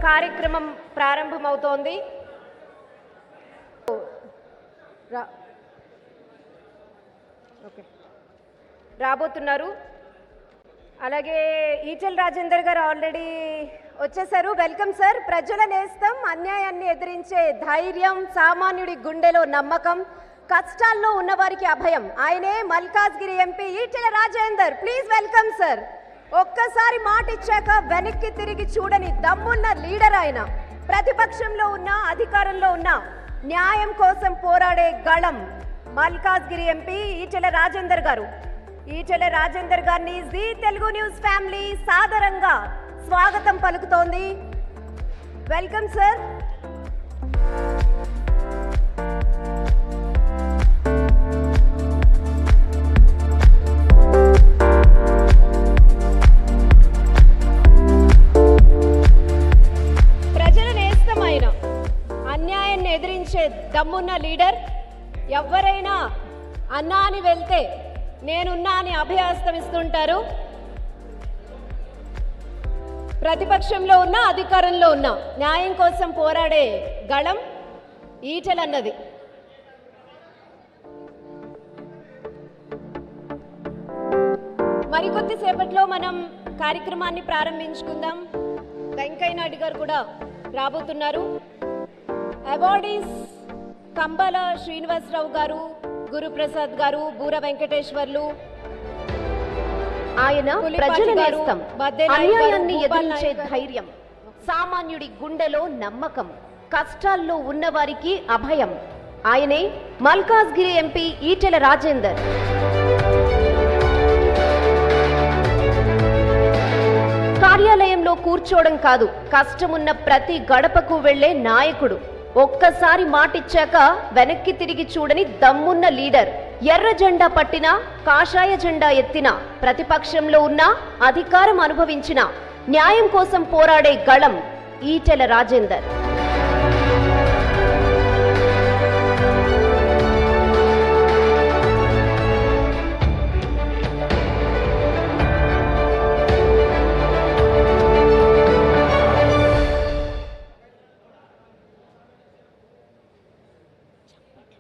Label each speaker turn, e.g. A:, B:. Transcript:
A: కార్యక్రమం ప్రారంభమవుతోంది. రాబోతున్నారు. అలాగే ఈటెల రాజేందర్ గారు ఆల్రెడీ వచ్చేసారు. Welcome sir. ప్రజల నేస్తం, అన్యాయాన్ని ఎదిరించే ధైర్యం, సామాన్యుడి గుండెలో నమ్మకం, కష్టాల్లో ఉన్నవారికి అభయం, ఆయనే Malkajgiri MP Etela Rajender. Please welcome sir. ఒక్కసారి మాట ఇచ్చాక వెనక్కి తిరిగి చూడని దమ్మున్న లీడర్ ఆయన. ప్రతిపక్షంలో ఉన్న, అధికారంలో ఉన్న, న్యాయం కోసం పోరాడే గళం మల్కాజ్గిరి ఎంపీ ఈటెల రాజేందర్ గారు. ఈటెల రాజేందర్ గారిని జీ తెలుగు న్యూస్ ఫ్యామిలీ సాదరంగా స్వాగతం పలుకుతోంది. Welcome sir. ప్రజల నేస్తమైన, అన్యాయాన్ని ఎదిరించే దమ్మున్న లీడర్. ఎవరైనా అన్నా అని వెళ్తే నేనున్నా అని అభయహస్తం ఇస్తుంటారు. ప్రతిపక్షంలో ఉన్న, అధికారంలో ఉన్న, న్యాయం కోసం పోరాడే గళం ఈటెల అన్నది. మరికొద్ది సేపట్లో మనం కార్యక్రమాన్ని ప్రారంభించుకుందాం. వెంకయ్య నాయుడు గారు కూడా రాబోతున్నారు. అవార్డీస్ కంబాల శ్రీనివాసరావు గారు, గురుప్రసాద్ గారు, బూర వెంకటేశ్వర్లు, ఆయన ప్రజల నేస్తం, అన్యాయాన్ని ఎదిరించే ధైర్యం, సామాన్యుడి గుండెలో నమ్మకం, కష్టాల్లో ఉన్నవారికి అభయం, ఆయనే మల్కాజ్గిరి ఎంపీ ఈటెల రాజేందర్. కార్యాలయంలో కూర్చోవడం కాదు, కష్టమున్న ప్రతి గడపకు వెళ్లే నాయకుడు. ఒక్కసారి మాటిచ్చాక వెనక్కి తిరిగి చూడని దమ్మున్న లీడర్. ఎర్ర జెండా పట్టినా, కాషాయ జెండా ఎత్తినా, ప్రతిపక్షంలో ఉన్న, అధికారం అనుభవించిన, న్యాయం కోసం పోరాడే గళం ఈటెల రాజేందర్.